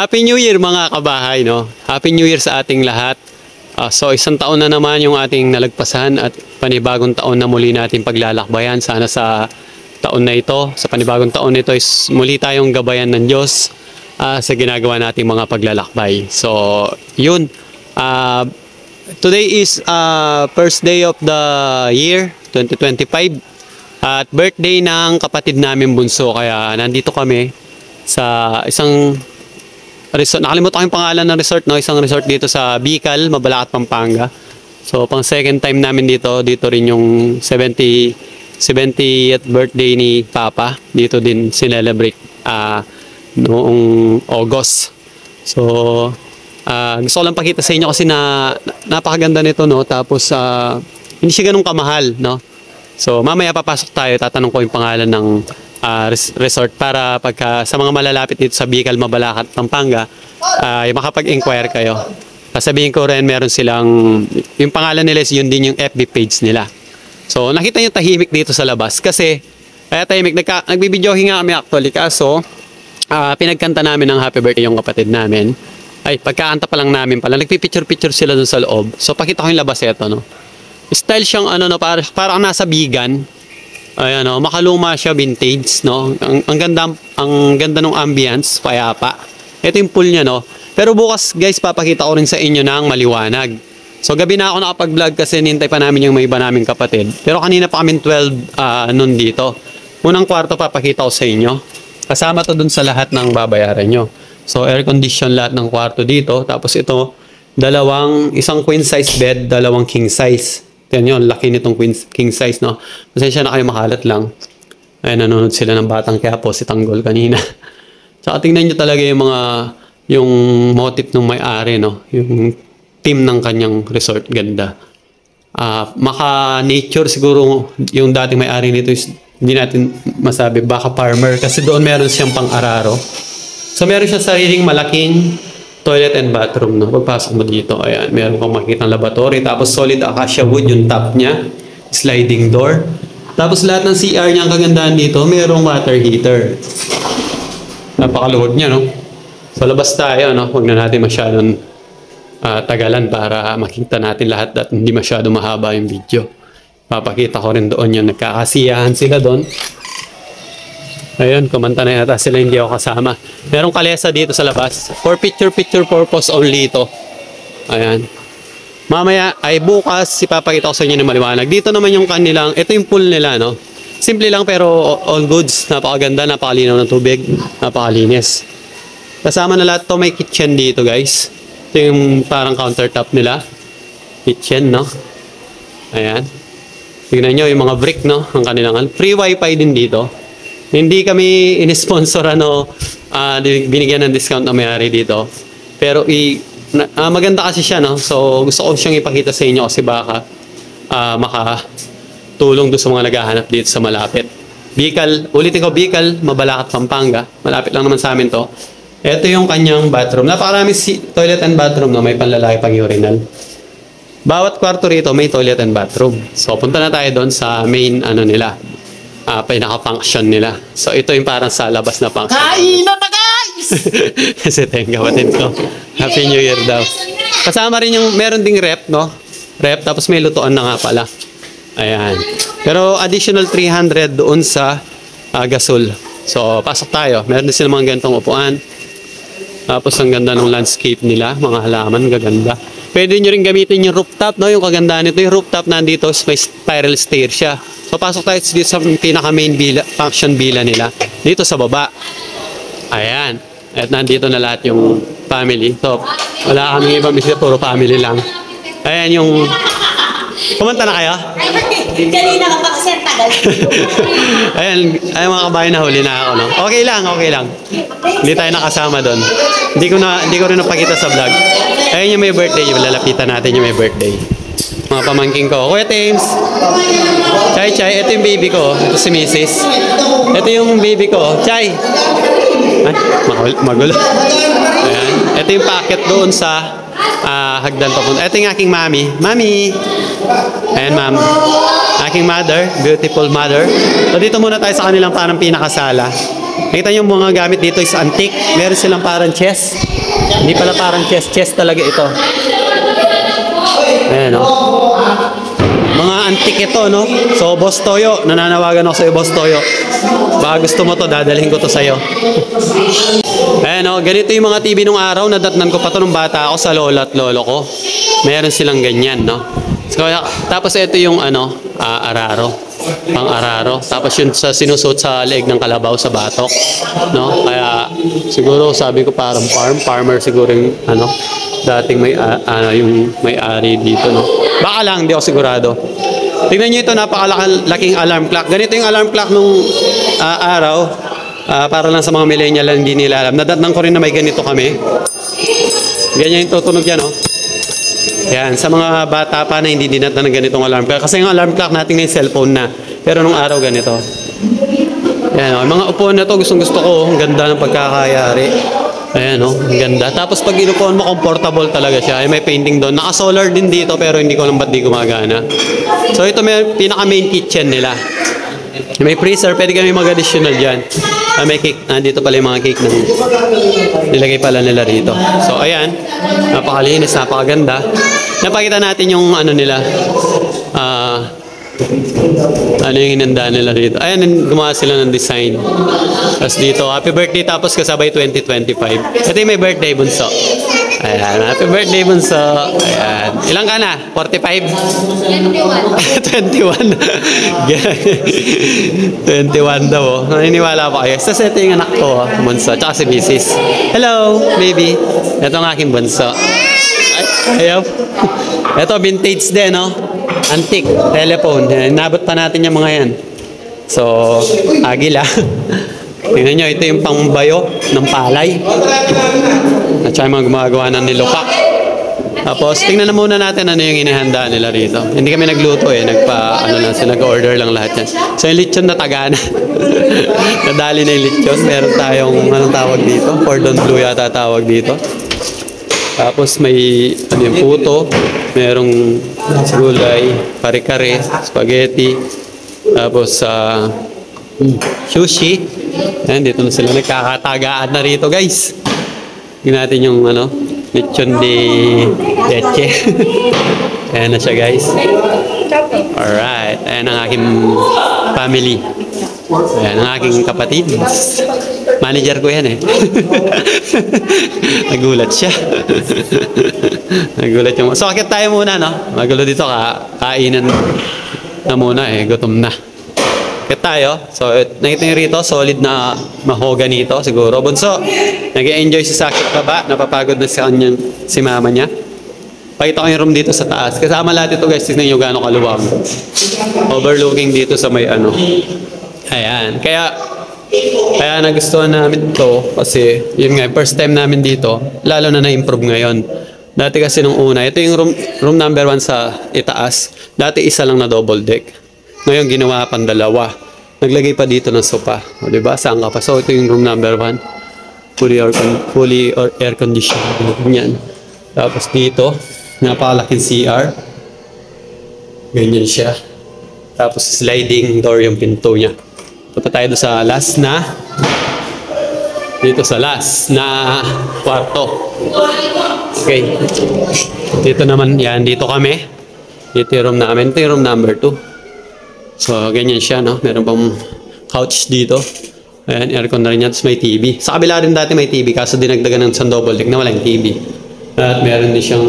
Happy New Year mga kabahay, no? Happy New Year sa ating lahat. So isang taon na naman yung ating nalagpasan at panibagong taon na muli natin paglalakbayan. Sana sa taon na ito, sa panibagong taon nito is muli tayong gabayan ng Diyos sa ginagawa nating mga paglalakbay. So yun, today is first day of the year 2025 at birthday ng kapatid namin bunso. Kaya nandito kami sa isang resort, nakalimutan ko yung pangalan ng resort, no? Isang resort dito sa Bicol, Mabalacat, Pampanga. So pang second time namin dito rin yung 70th birthday ni Papa. Dito din sinelebrate noong August. So gusto ko lang pakita sa inyo kasi napakaganda nito, no? Tapos hindi siya ganun kamahal, no? So mamaya papasok tayo, tatanong ko yung pangalan ng resort para pagka sa mga malalapit dito sa Bicol, Mabalacat, Pampanga, makapag-inquire kayo. Sasabihin ko rin meron silang, yung pangalan nila is yun din yung FB page nila. So nakita nyo tahimik dito sa labas kasi kaya tahimik, nagbibidyohin nga kami actually, kaso pinagkanta namin ng happy birthday yung kapatid namin. Ay, pagkakanta pa lang namin pala, nagpipicture-picture sila dun sa loob. So pakita ko yung labas ito, no? Style siyang ano, no, parang nasa bigan. Ayan, no, makaluma siya, vintage, no. Ang ganda ng ambience, payapa. Ito yung pool niya, no. Pero bukas, guys, papakita ko rin sa inyo ng maliwanag. So gabi na ako nakapag-vlog kasi nintay pa namin yung may iba naming kapatid. Pero kanina pa kami 12 noon dito. Unang kwarto papakita ko sa inyo. Kasama to dun sa lahat ng babayaran nyo. So air condition lahat ng kwarto dito. Tapos ito, isang queen size bed, dalawang king size. Yan yun, laki nitong king size, no? Pasensya na kayo, makalat lang. Ay, nanonood sila ng Batang Quiapo, si Tanggol kanina. Tsaka tingnan nyo talaga yung motif ng may-ari, no? Yung team ng kanyang resort, ganda. Maka-nature siguro yung dating may-ari nito is, hindi natin masabi, baka farmer. Kasi doon meron siyang pang-araro. So meron siya sariling malaking toilet and bathroom, no? Pagpasok mo dito, ayan, meron kang makikita ng laboratory, tapos solid acacia wood yung top niya, sliding door. Tapos lahat ng CR niya, ang kagandahan dito, merong water heater. Napakaluhod niya, no? So labas tayo, no? Huwag na natin masyadong tagalan para makita natin lahat at hindi masyadong mahaba yung video. Papakita ko rin doon yung nagkakasiyahan sila doon. Ayun, kumanta na yata sila, hindi ako kasama. Merong kalesa dito sa labas. For picture purpose only ito. Ayan. Mamaya, ay bukas, ipapakita ko sa inyo ng maliwanag. Dito naman yung kanilang, ito yung pool nila, no? Simple lang pero all goods. Napakaganda, napakalinaw ng tubig. Napakalinis. Kasama na lahat to, may kitchen dito, guys. Ito yung parang countertop nila. Kitchen, no? Ayan. Tignan nyo yung mga brick, no? Ang kanilang, free wifi din dito. Hindi kami in-sponsor, binigyan ng discount na may-ari dito. Pero maganda kasi siya, no? So gusto ko siyang ipakita sa inyo kasi baka makatulong doon sa mga naghahanap dito sa malapit. Bicol, ulitin ko, Bicol, Mabalacat, Pampanga. Malapit lang naman sa amin to. Ito yung kanyang bathroom. Napakaraming toilet and bathroom, no? May panlalaki pang urinal. Bawat kwarto rito may toilet and bathroom. So punta na tayo doon sa main nila. Pinaka-function nila. So ito yung parang sa labas na function. Kainan na, guys! Kasi ito yung kapatid ko. Happy New Year daw. Kasama rin yung meron ding rep, no? Rep, tapos may lutuan na nga pala. Ayan. Pero additional 300 doon sa gasol. So pasok tayo. Meron din sila mga ganitong upuan. Tapos ang ganda ng landscape nila. Mga halaman, gaganda. Pwede nyo rin gamitin yung rooftop, no? Yung kagandahan nito, yung rooftop nandito, may spiral stair siya. So pasok tayo dito sa pinaka-main function villa nila. Dito sa baba. Ayan. At nandito na lahat yung family. So wala kaming ibang bisita, puro family lang. Ayan yung... Kumanta na kayo? Kanina ka pa kasi tagal. Ayan mga kabayan, na huli na ako, no? Okay lang, okay lang. Hindi tayo nakasama doon. Hindi ko rin napakita sa vlog. Ayan yung may birthday, yung lalapitan natin yung may birthday. Mga pamangking ko. Kuya James. Chay, ito yung baby ko. Ito si Mrs. Ito yung baby ko. Chay. Ay, magulo. Ayan. Ito yung packet doon sa hagdan papunta. Ito yung aking mami. Mami. Ayan, ma'am. Aking mother. Beautiful mother. So dito muna tayo sa kanilang parang pinakasala. Nakita nyo mga gamit dito is antique. Meron silang parang chest. Hindi pala parang chest. Chest talaga ito. Ayan, no? Mga antique ito, no? So, Boss Toyo, nananawagan ako sa'yo, Boss Toyo. Baka gusto mo to, dadalhin ko to sa'yo. Ayan, no? Ganito yung mga TV nung araw. Nadatnan ko pa to nung bata ako sa lola at lolo ko. Meron silang ganyan, no? So, tapos ito yung, araro. Pang-araro. Tapos yun sa sinusot sa leeg ng kalabaw sa batok, no? Kaya siguro sabi ko parang farmer siguro yung dating yung may-ari dito, no? Baka lang, hindi ako sigurado. Tingnan niyo ito, napakalaking alarm clock. Ganito yung alarm clock nung araw. Para lang sa mga millennial lang hindi nila alam. Nadatnan ko rin na may ganito kami. Ganyan yung tutunog yan, no? Yan, sa mga bata pa na hindi dinatan ng ganitong alarm clock. Kasi yung alarm clock natin ngayon cellphone na. Pero nung araw ganito. Yan, oh, mga upuan na to gustong gusto ko. Ang ganda ng pagkakayari. Ayan, oh, ang ganda. Tapos pag inupuan mo, comfortable talaga siya. Ay, may painting doon. Naka-solar din dito pero hindi ko alam ba't di gumagana. So ito may pinaka-main kitchen nila. May freezer, pwede kami mag-additional dyan. May cake, dito pala yung mga cake na nilagay pala nila rito. So ayan, napakalinis, napakaganda. Napakita natin yung nila, yung hinanda nila rito. Ayan, gumawa sila ng design. Tapos dito, happy birthday tapos kasabay 2025. Ito yung may birthday, Bunso. Ayan, happy birthday, Bunso. Ayan. Ilang ka na? 45? 21. 21 daw, oh. Naniniwala pa kayo. Tapos ito yung anak ko, Bunso. Tsaka si Mrs. Hello, baby. Ito ang aking Bunso. Ayaw. Ito, vintage din, no? Antique, telephone. Nabot pa natin yung mga yan. So, agila. Tingnan nyo, ito yung pangbayo ng palay. At saka yung mga gumagawa ng nilupak. Tapos, tingnan na muna natin ano yung inihanda nila rito. Hindi kami nagluto eh. Nag-order lang lahat yan. So, yung lechon na tagana. Nadali na yung lechon. Meron tayong, anong tawag dito? Cordon bleu yata tawag dito. Tapos may yung puto, merong gulay, kare-kare, spaghetti, tapos sushi. Ayan, dito na sila nagkakatagaan na rito, guys. Tingnan natin yung lechon de leche. Ayan na siya, guys. Alright, ayan ang aking family. Ayan ang aking kapatid. Manager ko yan eh. Nagulat siya. Nagulat yung... So, akit tayo muna, no? Magulo dito, kainan na muna eh. Gutom na. Akit tayo. So, nakita nyo rito, solid na mahogany nito, siguro. Bunso, nag-enjoy si Sakit baba. Napapagod na sa kanyang si mama niya. Pakita ko yung room dito sa taas. Kasama lahat ito, guys. Tignan nyo gano'ng kaluwag. Overlooking dito sa may Ayan. Kaya nagustuhan namin to kasi yun nga, first time namin dito, lalo na na-improve ngayon. Dati kasi nung una, ito yung room number 1 sa itaas. Dati isa lang na double deck. Ngayon ginawa pang dalawa. Naglagay pa dito ng sofa. O diba? Saan ka pa? So ito yung room number 1. Fully air conditioned. Ganyan. Tapos dito, napakalaking CR. Ganyan siya. Tapos sliding door yung pinto niya. Punta tayo sa last na kwarto. Okay. Dito naman, yan, dito kami. Dito yung room namin. Ito yung room number 2. So, ganyan siya, no? Meron pang couch dito. Ayan, aircon na rin yan. Tapos may TV. Sa kabila rin dati may TV, kaso dinagdagan ng isang double deck na walang TV. At meron din siyang,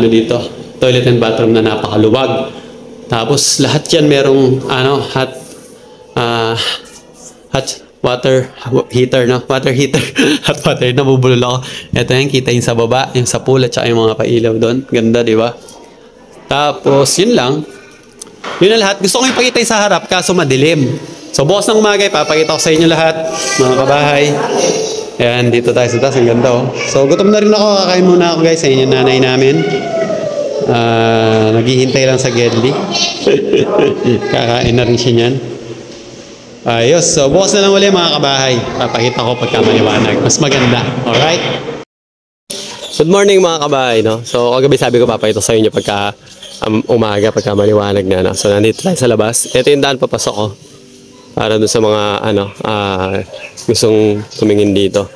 dito, toilet and bathroom na napakaluwag. Tapos, lahat yan merong, hot water heater, no? Water heater. Hot water, nabubulol ako. Ito yan, kita yung sa baba, yung sa pool at saka yung mga pailaw doon. Ganda, di ba? Tapos, yun lang. Yun na lahat. Gusto ko ipakita yung sa harap, kaso madilim. So, bukas ng umaga, papakita ko sa inyo lahat, mga kabahay. Ayan, dito tayo sa taas. Ang ganda, oh. So, gutom na rin ako. Kakain muna ako, guys, sa inyo nanay namin. Naghihintay lang sa Gedli. Kakain na rin siya niyan. Ayos. So, bukas na lang ulit mga kabahay. Papakita ko pagka maliwanag. Mas maganda. Alright? Good morning mga kabahay, no? So, kagabi sabi ko papakita sa inyo pagka umaga, pagka maliwanag na, no? So, nandito tayo sa labas. Ito yung daan papasok ko. para doon sa mga gustong tumingin dito.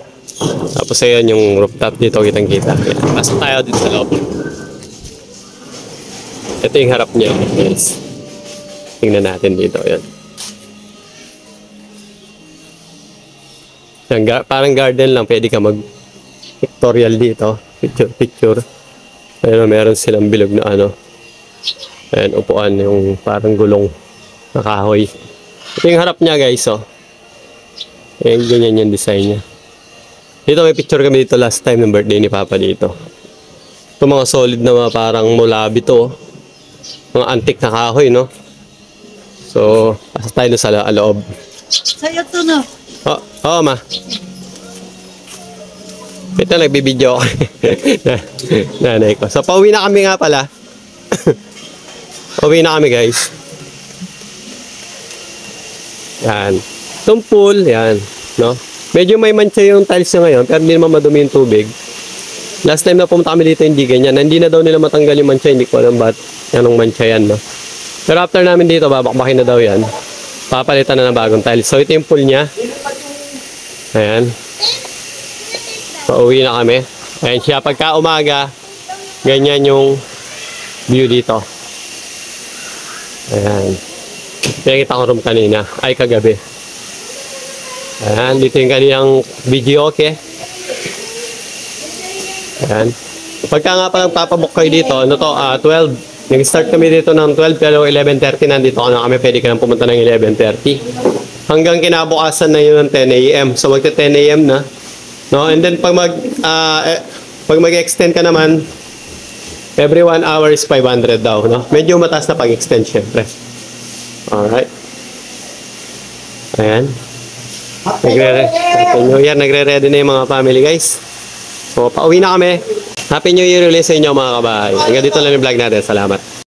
Tapos ayan yung rooftop dito, kitang-kita. Pasok tayo dito sa loob. Ito yung harap niya, guys. Tingnan natin dito, ayan. Parang garden lang, pwede ka mag-pictorial dito. Picture. Ayun, meron silang bilog na ayan, upuan, yung parang gulong na kahoy. Ito yung harap niya, guys, oh. Ayan, ganyan yung design niya. Dito may picture kami dito last time ng birthday ni Papa dito. Ito mga solid na mga parang mulabi to. Mga antique na kahoy, no? So, pasok tayo sa loob. Sa'yo to no. Oo, ma. Ito, nagbibideo ako. Nanay ko. So, pauwi na kami nga pala. Pauwi na kami, guys. Yan. Itong pool, yan. No? Medyo may mancha yung tiles niya ngayon, pero hindi naman madumi yung tubig. Last time na pumunta kami dito, hindi ganyan. Hindi na daw nila matanggal yung mancha, hindi ko alam ba't anong mancha yan, no? Pero after namin dito, babakbakin na daw yan. Papalitan na ng bagong tiles. So, ito yung pool niya. Ayan. Pauwi na kami. Ayan siya. Pagka umaga, ganyan yung view dito. Ayan. Pinakita ko room kanina. Ay, kagabi. Ayan. Dito yung kanilang video, okay? Ayan. Pagka nga pa nagpapabook kayo dito, 12. Nag-start kami dito ng 12, pero 11:30 nandito na kami. Pwede ka nang pumunta ng 11:30. Hanggang kinabukasan na yun ng 10 a.m. So, magta 10 a.m. na. No? And then, pag mag-extend ka naman, every 1 hour is 500 daw. No? Medyo mataas na pag-extend, syempre. Alright. Ayan. Nagre-ready na yung mga family, guys. So, pauwi na kami. Happy New Year ulit sa inyo, mga kabahay. Hanggang dito lang yung vlog natin. Salamat.